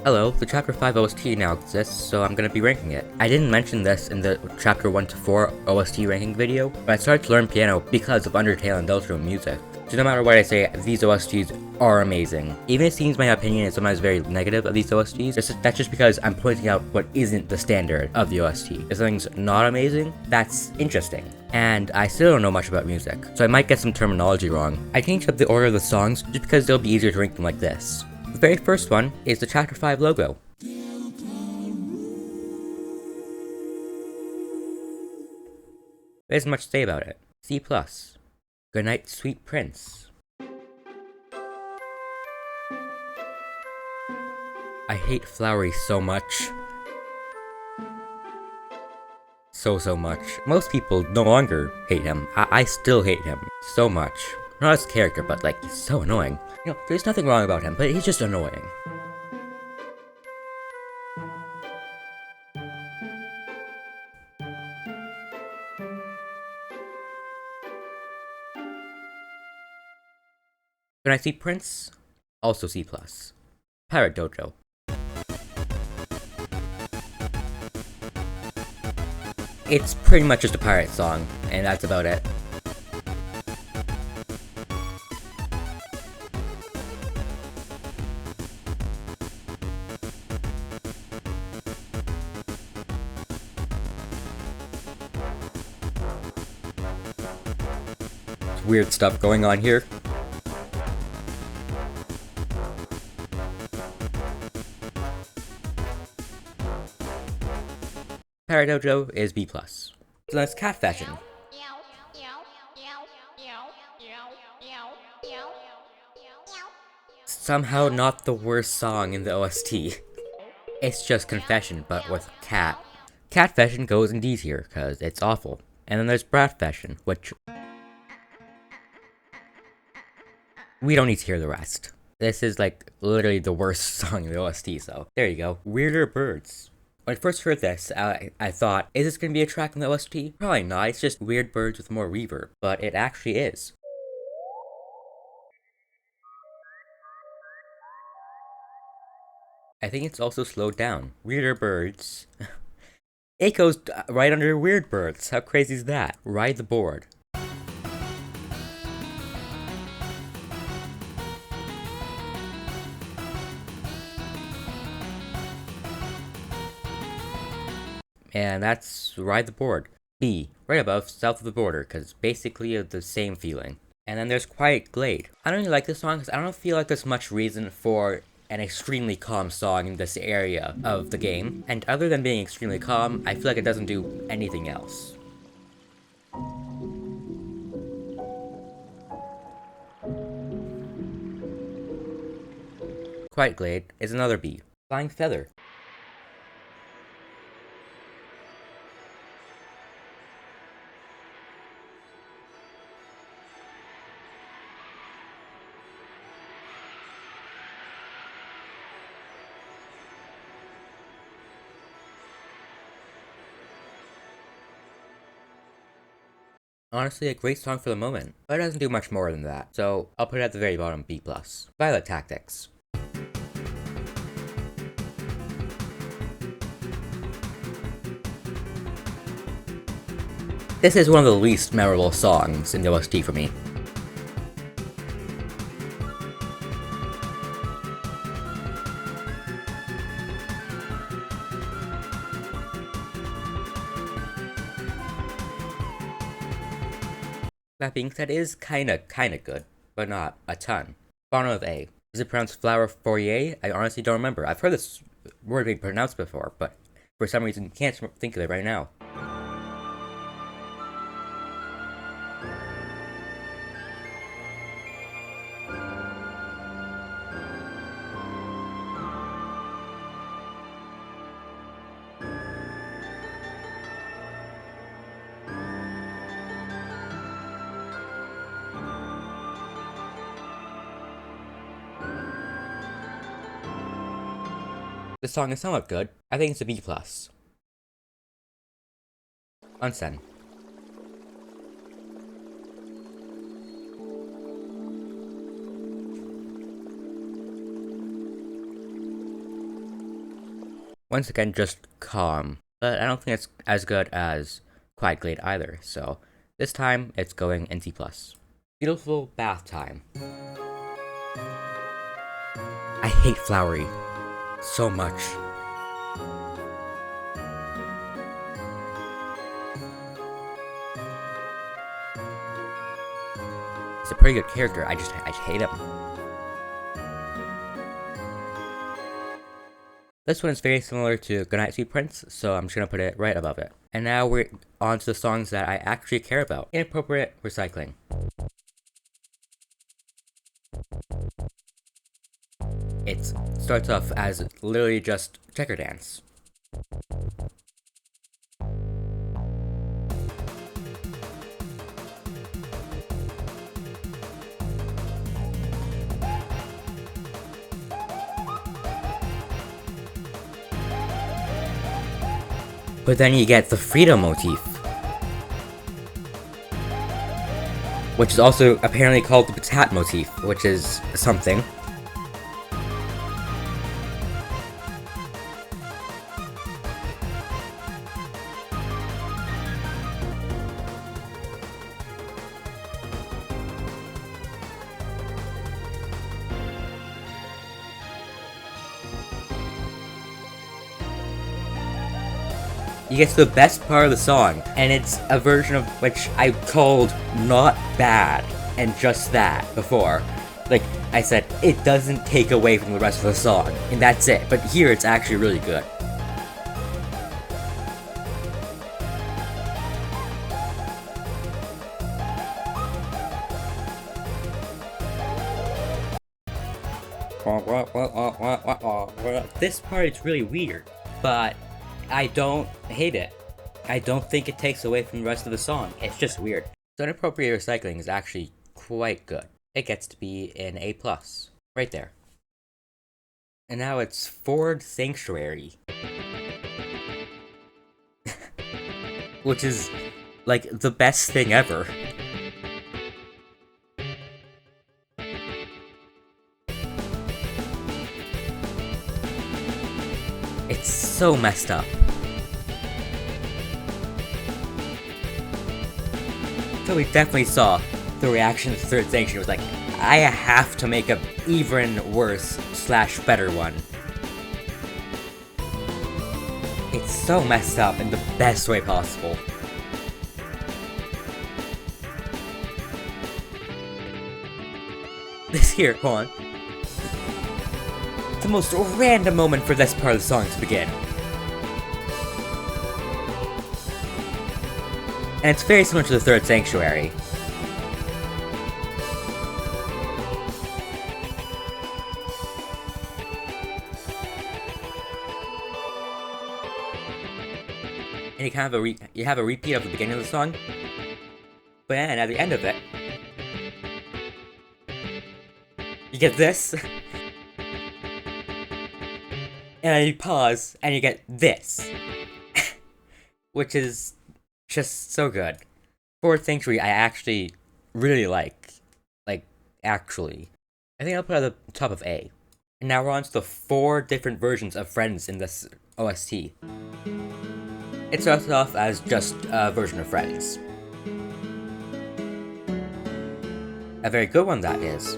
Hello, the Chapter 5 OST now exists, so I'm gonna be ranking it. I didn't mention this in the Chapter 1 to 4 OST ranking video, but I started to learn piano because of Undertale and Deltarune music. So no matter what I say, these OSTs are amazing. Even if it seems my opinion is sometimes very negative of these OSTs, that's just because I'm pointing out what isn't the standard of the OST. If something's not amazing, that's interesting. And I still don't know much about music, so I might get some terminology wrong. I changed up the order of the songs just because they'll be easier to rank them like this. The very first one is the Chapter 5 logo. There isn't much to say about it. C+. Goodnight, Sweet Prince. I hate Flowery so much. So much. Most people no longer hate him. I still hate him so much. Not as a character, but like, he's so annoying. You know, there's nothing wrong about him, but he's just annoying. Goodnight, Sweet Prince. Also C+. Pirate Dojo. It's pretty much just a pirate song, and that's about it. Weird stuff going on here. Pirate Dojo is B+. So that's Cat Fashion. Somehow not the worst song in the OST. It's just Confession, but with cat. Cat Fashion goes in D tier, cause it's awful. And then there's Brat Fashion, which... we don't need to hear the rest. This is like literally the worst song in the OST, so there you go. Weirder Birds. When I first heard this, I thought, is this gonna be a track in the OST? Probably not, it's just Weird Birds with more reverb, but it actually is. I think it's also slowed down. Weirder Birds. It goes right under Weird Birds. How crazy is that? Ride the Board. And that's Ride the Board. B, right above South of the Border, because it's basically the same feeling. And then there's Quiet Glade. I don't really like this song because I don't feel like there's much reason for an extremely calm song in this area of the game. And other than being extremely calm, I feel like it doesn't do anything else. Quiet Glade is another B. Flying Feather. Honestly, a great song for the moment, but it doesn't do much more than that, so I'll put it at the very bottom, B+. Violet Tactics. This is one of the least memorable songs in the OST for me. That being said, it is kinda good, but not a ton. Bottom of A. Is it pronounced flower fourier? I honestly don't remember. I've heard this word being pronounced before, but for some reason can't think of it right now. The song is somewhat good. I think it's a B+. Unsen. Once again, just calm. But I don't think it's as good as Quiet Glade either, so this time it's going NC+. Beautiful bath time. I hate Flowery so much. He's a pretty good character, I just hate him. This one is very similar to Goodnight Sweet Prince, so I'm just gonna put it right above it. And now we're on to the songs that I actually care about. Inappropriate recycling. It starts off as literally just checker dance. But then you get the freedom motif, which is also apparently called the Batat motif, which is something. You get to the best part of the song, and it's a version of which I called not bad, and just that before. Like I said, it doesn't take away from the rest of the song, and that's it, but here it's actually really good. This part is really weird, but I don't hate it. I don't think it takes away from the rest of the song. It's just weird. So inappropriate recycling is actually quite good. It gets to be an A+. Right there. And now it's Ford Sanctuary. Which is, like, the best thing ever. It's so messed up. So we definitely saw the reaction to Third Sanctuary. It was like, I have to make a even worse / better one. It's so messed up in the best way possible. This here, hold on. The most random moment for this part of the song to begin. And it's very similar to the Third Sanctuary. And you kind of have a repeat of the beginning of the song, but then at the end of it, you get this, and then you pause, and you get this, which is just so good. Fourth Sanctuary, I actually really like, actually. I think I'll put it at the top of A. And now we're on to the 4 different versions of Friends in this OST. It starts off as just a version of Friends. A very good one, that is.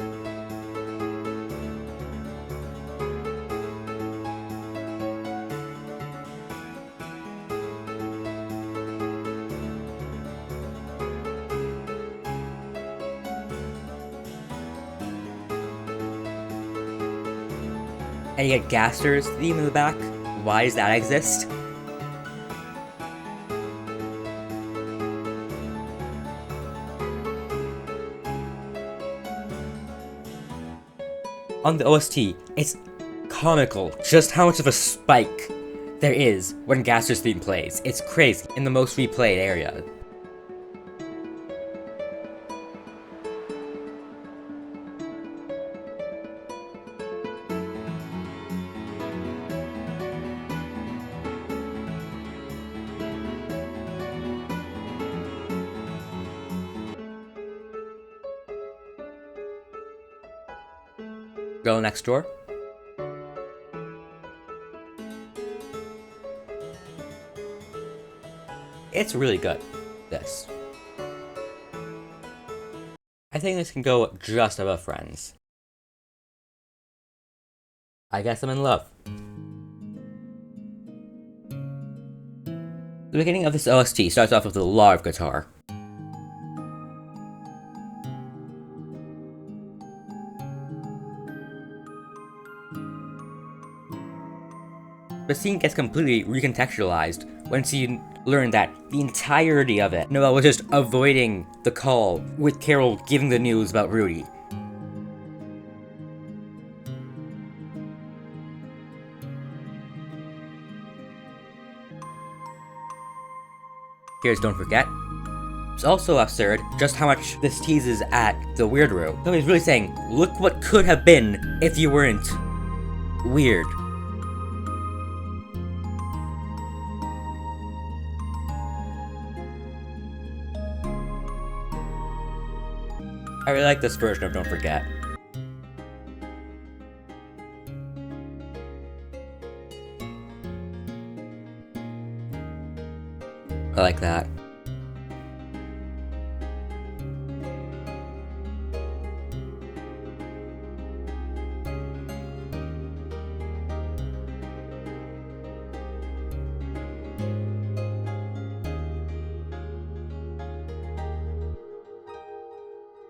And you get Gaster's theme in the back. Why does that exist? On the OST, it's comical just how much of a spike there is when Gaster's theme plays. It's crazy in the most replayed area. Girl Next Door. It's really good, this. I think this can go just above Friends. I guess I'm in love. The beginning of this OST starts off with a lot of guitar. The scene gets completely recontextualized once you learn that the entirety of it, Noelle was just avoiding the call with Carol giving the news about Rudy. Here's Don't Forget. It's also absurd just how much this teases at the weird route. So he's really saying, look what could have been if you weren't weird. I really like this version of Don't Forget. I like that.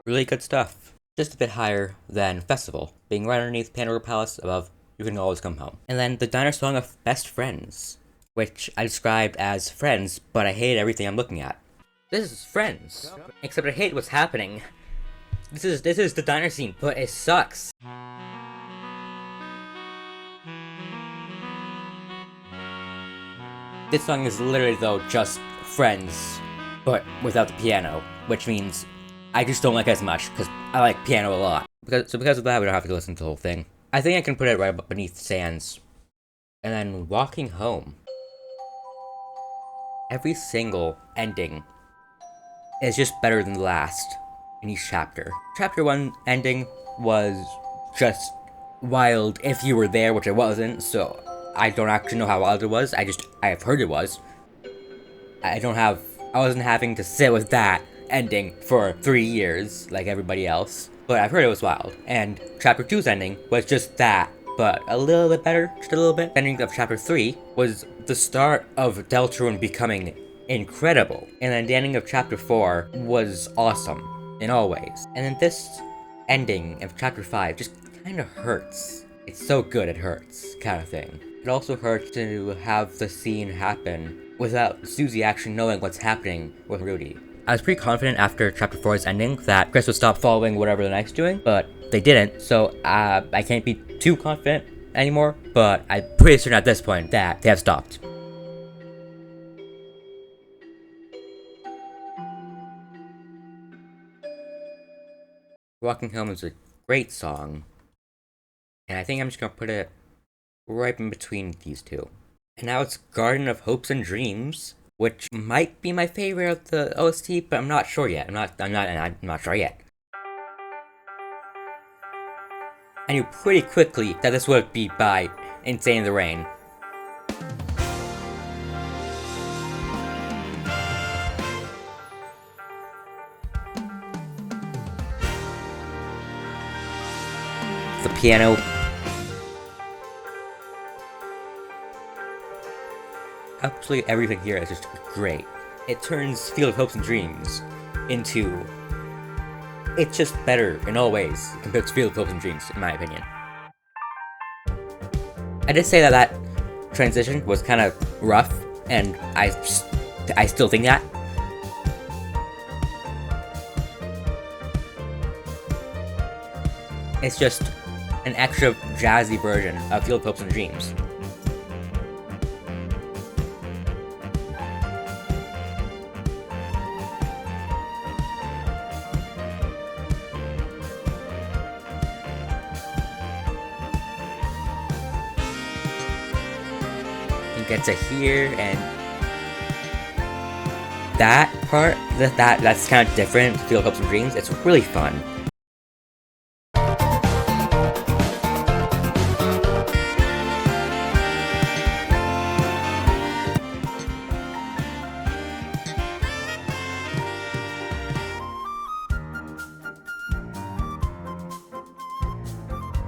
Really good stuff. Just a bit higher than Festival, being right underneath Pandora Palace above You Can Always Come Home. And then the diner song of Best Friends, which I described as Friends, but I hate everything I'm looking at. This is Friends, except I hate what's happening. This is the diner scene, but it sucks. This song is literally though just Friends, but without the piano, which means I just don't like it as much, because I like piano a lot. Because of that, we don't have to listen to the whole thing. I think I can put it right beneath Sands. And then Walking Home. Every single ending is just better than the last in each chapter. Chapter 1 ending was just wild if you were there, which I wasn't, so I don't actually know how wild it was. I've heard it was. I wasn't having to sit with that ending for 3 years like everybody else, but I've heard it was wild. And chapter 2's ending was just that, but a little bit better, just a little bit. The ending of chapter 3 was the start of Deltarune becoming incredible, and then the ending of chapter 4 was awesome in all ways. And then this ending of chapter 5 just kind of hurts. It's so good it hurts, kind of thing. It also hurts to have the scene happen without Susie actually knowing what's happening with Rudy. I was pretty confident after chapter 4's ending that Chris would stop following whatever the Knight's doing, but they didn't, so I can't be too confident anymore, but I'm pretty certain at this point that they have stopped. Walking Home is a great song, and I think I'm just gonna put it right in between these two. And now it's Garden of Hopes and Dreams, which might be my favorite of the OST, but I'm not sure yet. I'm not sure yet. I knew pretty quickly that this would be by Insane in the Rain. The piano. Absolutely everything here is just great. It turns Field of Hopes and Dreams into... It's just better in all ways compared to Field of Hopes and Dreams, in my opinion. I did say that transition was kind of rough, and I still think that. It's just an extra jazzy version of Field of Hopes and Dreams. Get to here, and that part, that's kind of different to Field of Hopes and Dreams. It's really fun.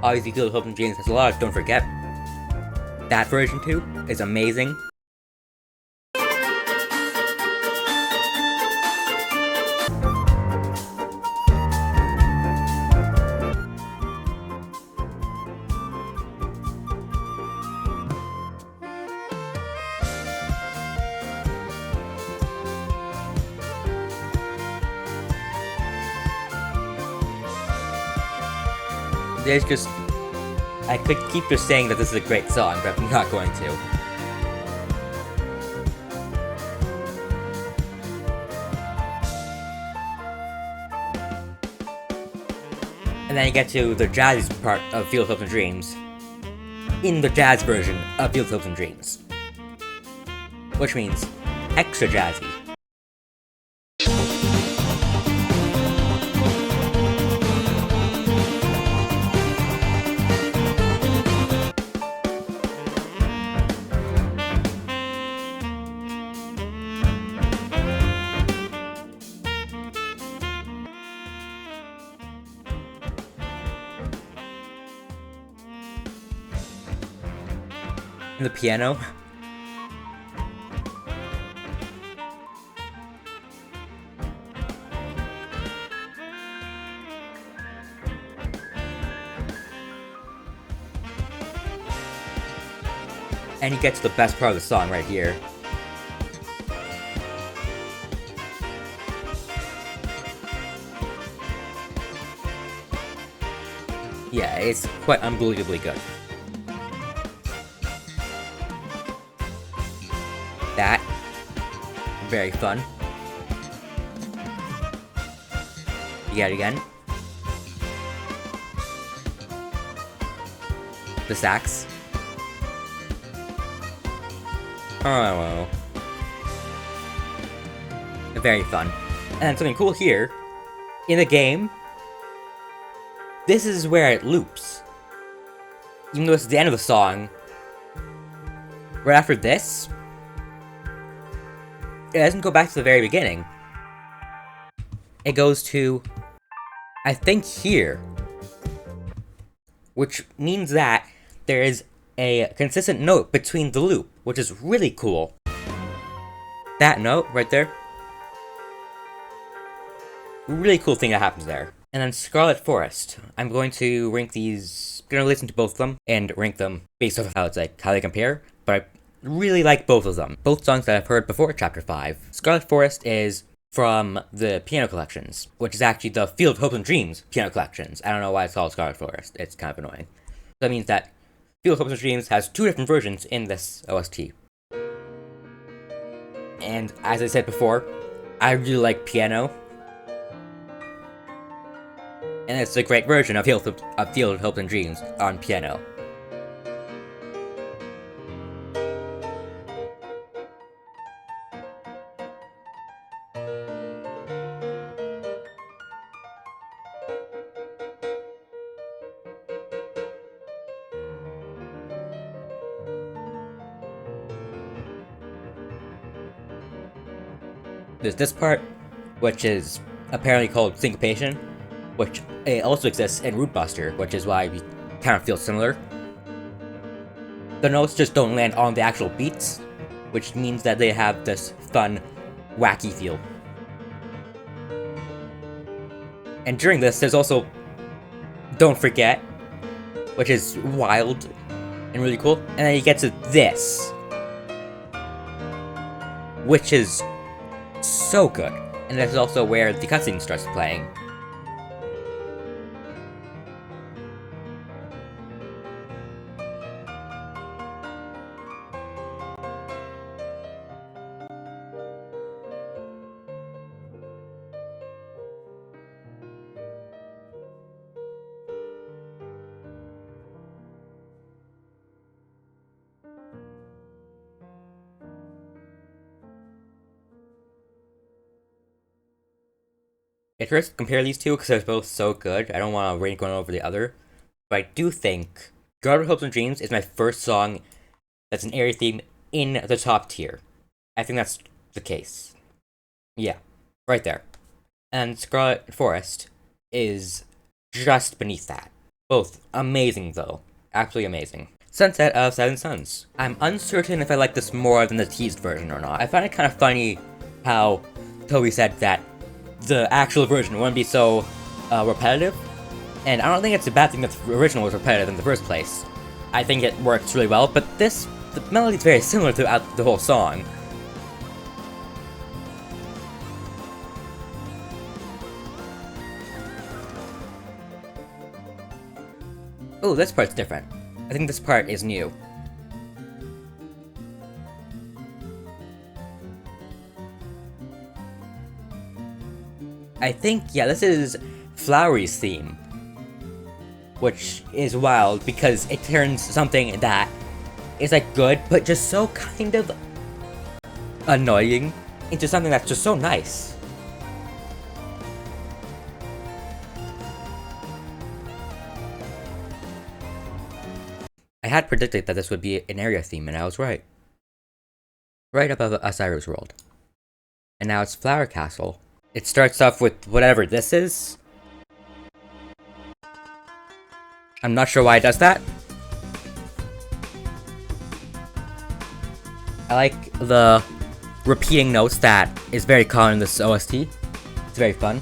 Obviously, Field of Hopes and Dreams has a lot of Don't Forget. That version too is amazing. There's just... I could keep just saying that this is a great song, but I'm not going to. And then you get to the jazz part of Field of Hopes and Dreams. In the jazz version of Field of Hopes and Dreams. Which means extra jazzy. And the piano. And you get to the best part of the song right here. Yeah, it's quite unbelievably good. That. Very fun. Yet again. The sax. Oh. Very fun. And something cool here. In the game, this is where it loops. Even though it's the end of the song, right after this, it doesn't go back to the very beginning. It goes to, I think, here. Which means that there is a consistent note between the loop, which is really cool. That note right there. Really cool thing that happens there. And then Scarlet Forest. I'm going to rank these, I'm gonna listen to both of them and rank them based off how they compare, but I really like both of them. Both songs that I've heard before Chapter 5. Scarlet Forest is from the piano collections, which is actually the Field of Hopes and Dreams piano collections. I don't know why it's called Scarlet Forest. It's kind of annoying. That means that Field of Hopes and Dreams has two different versions in this OST. And as I said before, I really like piano. And it's a great version of Field of Hopes and Dreams on piano. There's this part, which is apparently called syncopation, which also exists in Root Buster, which is why we kind of feel similar. The notes just don't land on the actual beats, which means that they have this fun, wacky feel. And during this, there's also Don't Forget, which is wild and really cool. And then you get to this, which is so good. And that's also where the cutscene starts playing. It hurts to compare these two because they're both so good. I don't want to rank one over the other. But I do think Scarlet Hopes and Dreams is my first song that's an area theme in the top tier. I think that's the case. Yeah, right there. And Scarlet Forest is just beneath that. Both amazing though. Absolutely amazing. Sunset of Seven Suns. I'm uncertain if I like this more than the teased version or not. I find it kind of funny how Toby said that the actual version wouldn't be so repetitive, and I don't think it's a bad thing that the original was repetitive in the first place. I think it works really well, but the melody's very similar throughout the whole song. Oh, this part's different. I think this part is new. I think, yeah, this is Flowery's theme. Which is wild because it turns something that is like good, but just so kind of annoying into something that's just so nice. I had predicted that this would be an area theme, and I was right. Right above Osiris World. And now it's Flower Castle. It starts off with whatever this is. I'm not sure why it does that. I like the repeating notes that is very common in this OST. It's very fun.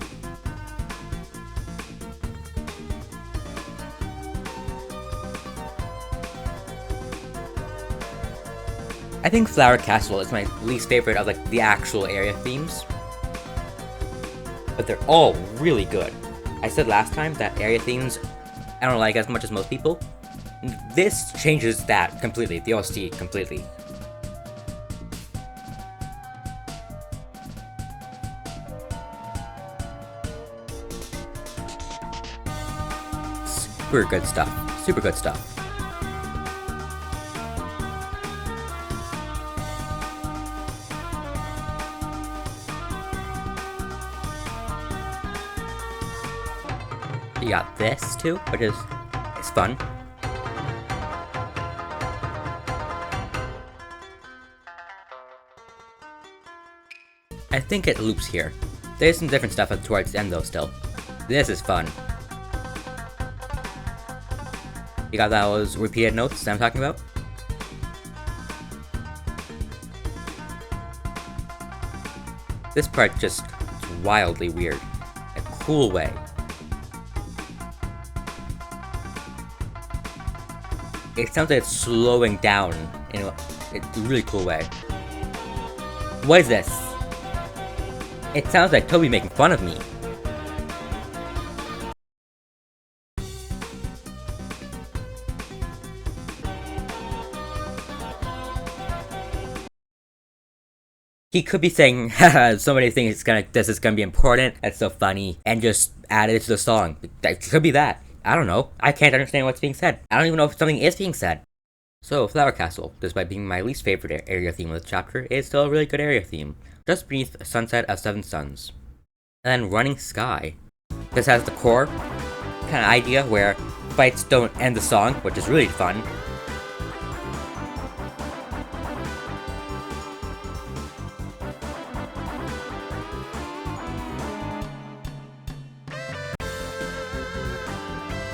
I think Flower Castle is my least favorite of like the actual area themes. But they're all really good. I said last time that area themes I don't like as much as most people. This changes that completely, the OST completely. Super good stuff. Super good stuff. You got this too, which is fun. I think it loops here. There's some different stuff towards the end though still. This is fun. You got those repeated notes that I'm talking about? This part just is wildly weird. A cool way. It sounds like it's slowing down in a really cool way. What is this? It sounds like Toby making fun of me. He could be saying, haha, so many things this is gonna be important, that's so funny, and just add it to the song. That could be that. I don't know. I can't understand what's being said. I don't even know if something is being said. So, Flower Castle, despite being my least favorite area theme of the chapter, is still a really good area theme. Just beneath Sunset of Seven Suns. And then Running Sky. This has the core kind of idea where fights don't end the song, which is really fun.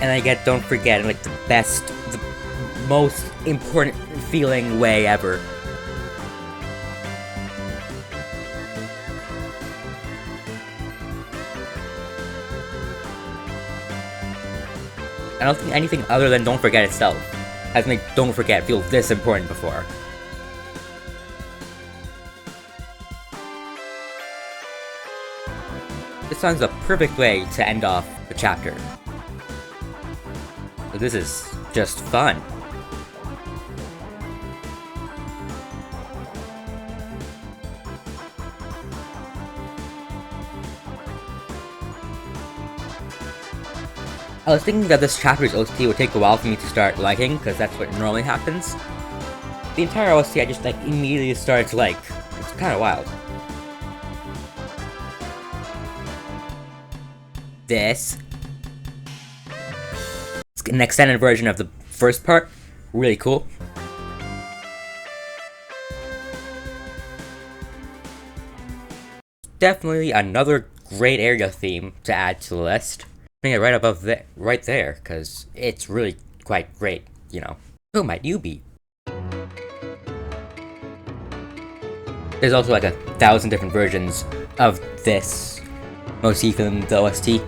And I get Don't Forget in like the most important feeling way ever. I don't think anything other than Don't Forget itself has made Don't Forget feel this important before. This song's a perfect way to end off the chapter. This is just fun. I was thinking that this chapter's OST would take a while for me to start liking, because that's what normally happens. The entire OST I just like immediately started to like. It's kind of wild. This. It's an extended version of the first part. Really cool. Definitely another great area theme to add to the list. Putting it right above there, right there, because it's really quite great, you know. Who might you be? There's also like 1,000 different versions of this motif in the OST.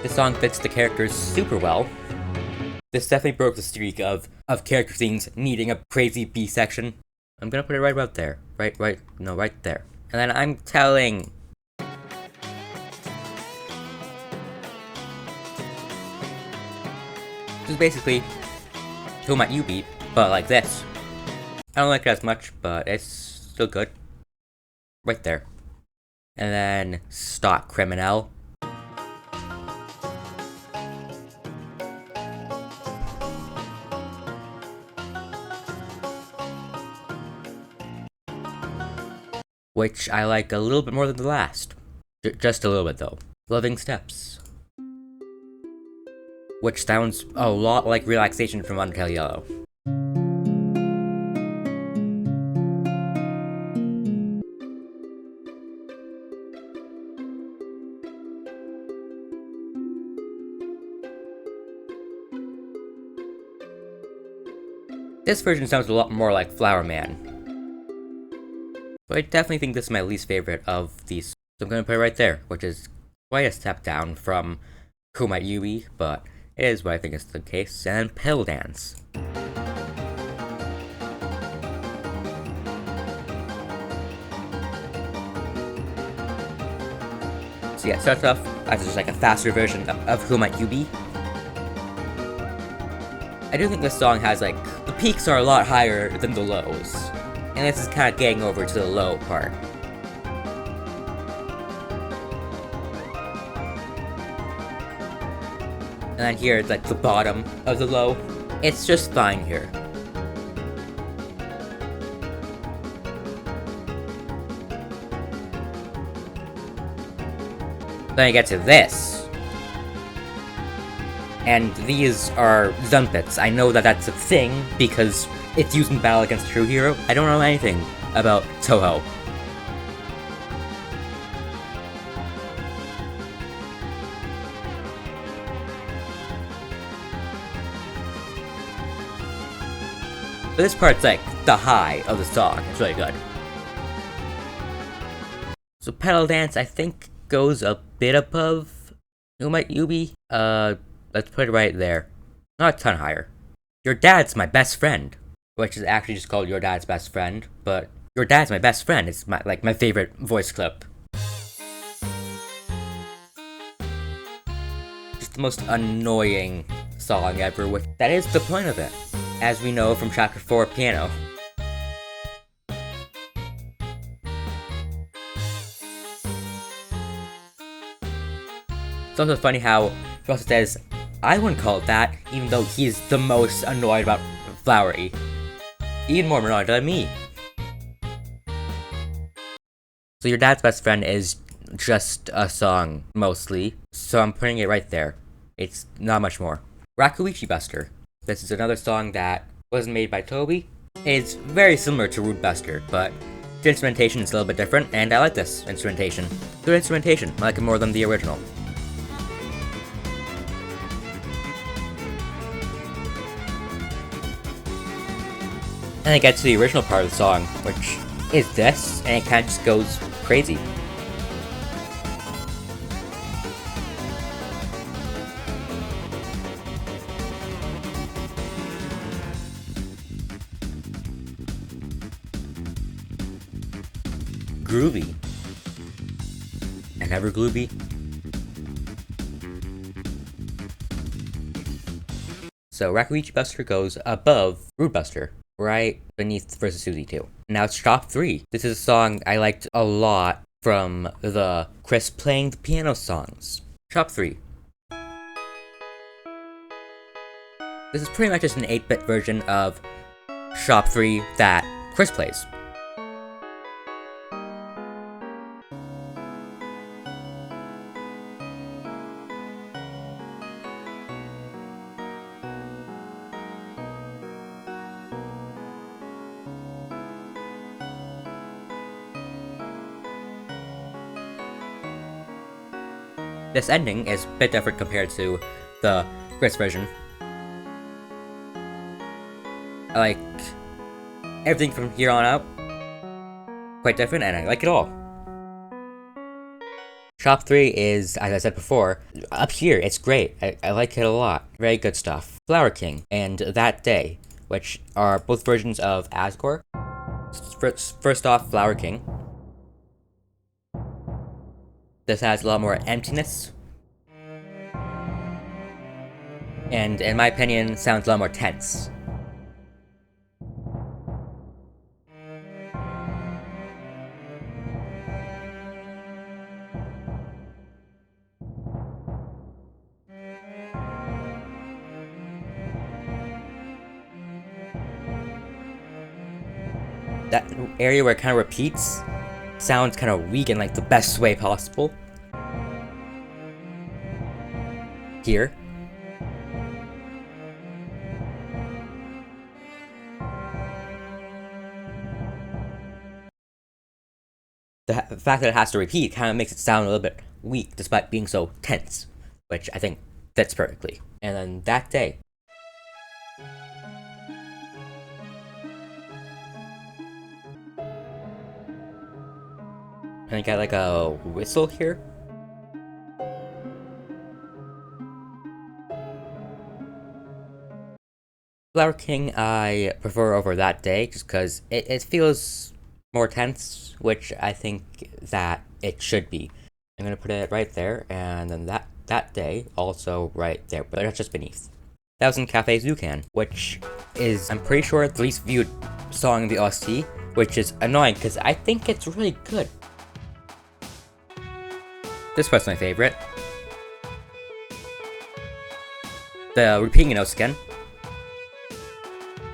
This song fits the characters super well. This definitely broke the streak of character scenes needing a crazy B section. I'm gonna put it right about there. Right there. And then I'm telling. This is basically Who Might You Be, but like this. I don't like it as much, but it's still good. Right there. And then Stop Criminal. Which I like a little bit more than the last. Just a little bit though. Loving Steps. Which sounds a lot like Relaxation from Undertale Yellow. This version sounds a lot more like Flower Man. But I definitely think this is my least favorite of these. So I'm gonna put it right there, which is quite a step down from Who Might You Be, but it is what I think is the case. And Petal Dance. So yeah, it starts off as just like a faster version of Who Might You Be. I do think this song has like, the peaks are a lot higher than the lows. And this is kind of getting over to the low part. And then here, it's like the bottom of the low. It's just fine here. Then I get to this. And these are Zumpets. I know that that's a thing because it's used in battle against True Hero. I don't know anything about Touhou. But this part's like the high of the song. It's really good. So Petal Dance, I think, goes a bit above Who Might You Be? Let's put it right there. Not a ton higher. Your Dad's My Best Friend, which is actually just called Your Dad's Best Friend, but Your Dad's My Best Friend is my favorite voice clip. Just the most annoying song ever, which that is the point of it, as we know from Chapter 4 Piano. It's also funny how he also says, I wouldn't call it that, even though he's the most annoyed about Flowery. Even more annoyed than me. So Your Dad's Best Friend is just a song, mostly, so I'm putting it right there. It's not much more. Rakuichi Buster. This is another song that wasn't made by Toby. It's very similar to Rude Buster, but the instrumentation is a little bit different, and I like this instrumentation. Good instrumentation, I like it more than the original. And it gets to the original part of the song, which is this, and it kind of just goes crazy. Groovy. And ever groovy. So Rakuichi Buster goes above Rude Buster, right beneath Versus Suzy 2. Now it's top 3. This is a song I liked a lot from the Chris playing the piano songs. Top 3. This is pretty much just an 8-bit version of Shop 3 that Chris plays. This ending is a bit different compared to the first version. I like everything from here on out. Quite different, and I like it all. Shop 3 is, as I said before, up here. It's great. I like it a lot. Very good stuff. Flower King and That Day, which are both versions of Asgore. First off, Flower King. This has a lot more emptiness. And in my opinion, sounds a lot more tense. That area where it kind of repeats sounds kind of weak in like the best way possible. Here. The fact that it has to repeat kind of makes it sound a little bit weak despite being so tense, which I think fits perfectly. And then That Day. And I got like a whistle here. Flower King I prefer over That Day just because it feels more tense, which I think that it should be. I'm gonna put it right there, and then that day also right there, but that's just beneath. 1000 Cafe Zucan, which is, I'm pretty sure, the least viewed song in the OST, which is annoying because I think it's really good. This part's my favorite. The repeating notes again.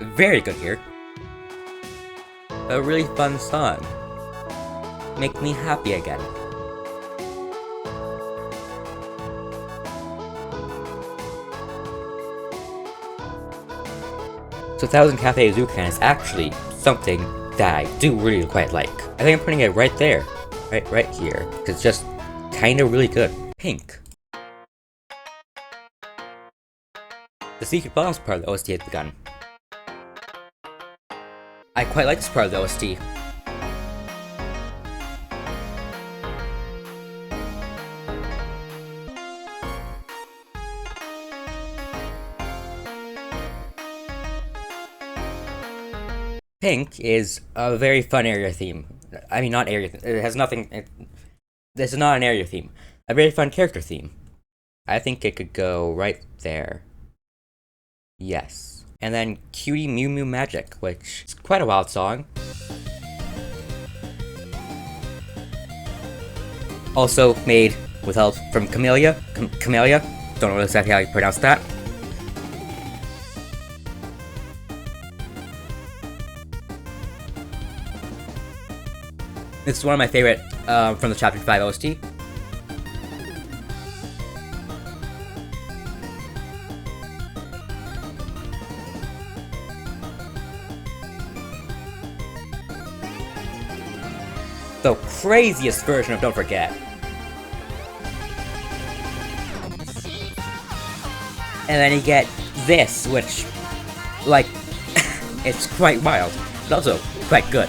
Very good here. A really fun song. Make me happy again. So 1000 Cafe Zucan is actually something that I do really quite like. I think I'm putting it right there. Right here. Because it's just kinda really good. Pink. The Secret Bombs part of the OST has begun. I quite like this part of the OST. Pink is a very fun area theme. I mean, not area. It has nothing. This is not an area theme. A very fun character theme. I think it could go right there. Yes. And then Cutie Mew Mew Magic, which is quite a wild song. Also made with help from Camellia. Camellia? Don't know exactly how you pronounce that. This is one of my favorite from the Chapter 5 OST. The craziest version of Don't Forget. And then you get this, which, like, it's quite wild, but also quite good.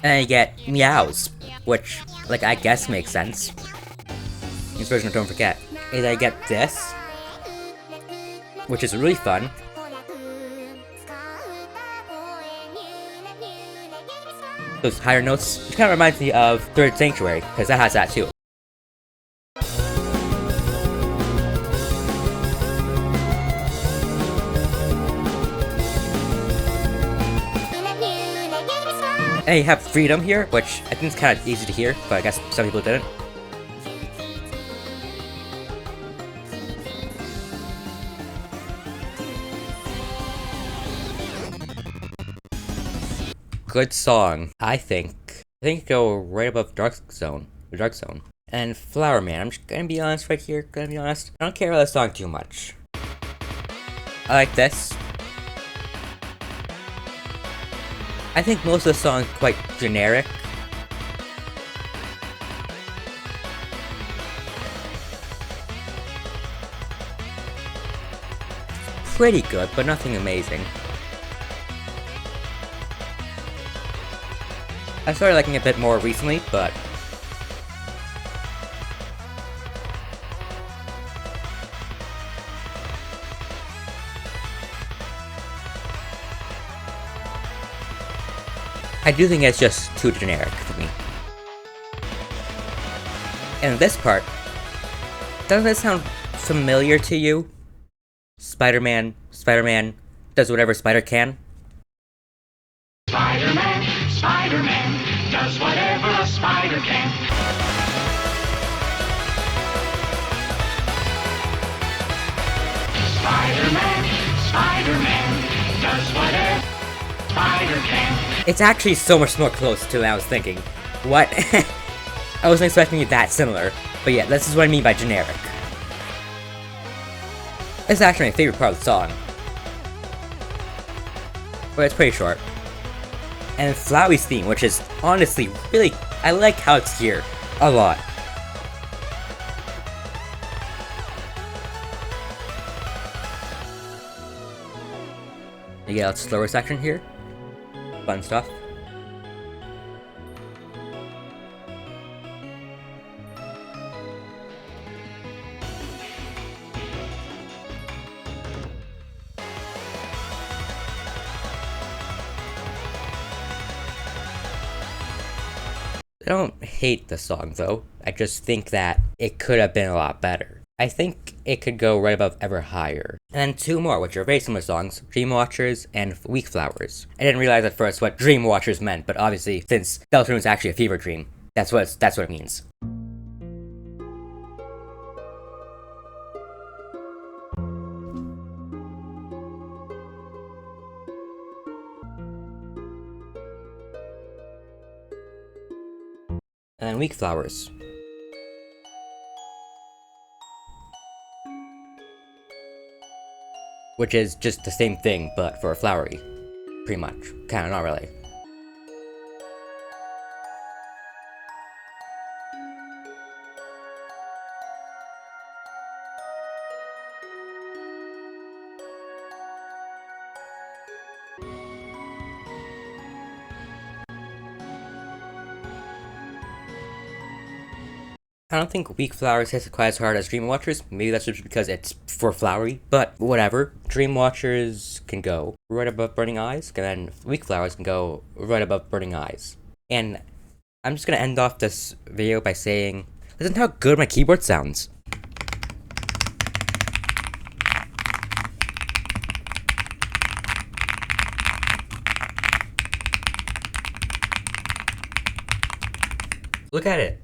And you get meows, which, like, I guess makes sense. This version of Don't Forget. And I get this, which is really fun. Those higher notes, which kind of reminds me of Third Sanctuary, because that has that too. And you have Freedom here, which I think is kind of easy to hear, but I guess some people didn't. good song, I think go right above Dark Zone. The Dark Zone. And Flower Man, I'm just gonna be honest right here, I don't care about this song too much. I like this. I think most of the song is quite generic. Pretty good, but nothing amazing. I started liking it a bit more recently, but I do think it's just too generic for me. And this part, doesn't it sound familiar to you? Spider-Man does whatever Spider can. Spider-Man does whatever a spider can. Spider-Man does whatever spider can. It's actually so much more close to what I was thinking. What? I wasn't expecting it that similar. But yeah, this is what I mean by generic. It's actually my favorite part of the song. But it's pretty short. And Flowery's theme, which is honestly really, I like how it's here a lot. You get a slower section here. Fun stuff. I don't hate the song though, I just think that it could have been a lot better. I think it could go right above Ever Higher. And then two more, which are very similar songs, Dream Watchers and Weak Flowers. I didn't realize at first what Dream Watchers meant, but obviously, since Deltarune is actually a fever dream, that's what it means. And then Weak Flowers. Which is just the same thing, but for Flowery. Pretty much. Kinda, not really. I don't think Weak Flowers hits quite as hard as Dream Watchers. Maybe that's just because it's for Flowery, but whatever. Dream Watchers can go right above Burning Eyes, and then Weak Flowers can go right above Burning Eyes. And I'm just gonna end off this video by saying, listen to how good my keyboard sounds. Look at it.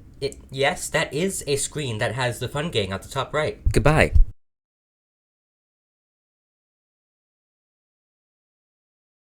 Yes, that is a screen that has the Fun Gang at the top right. Goodbye.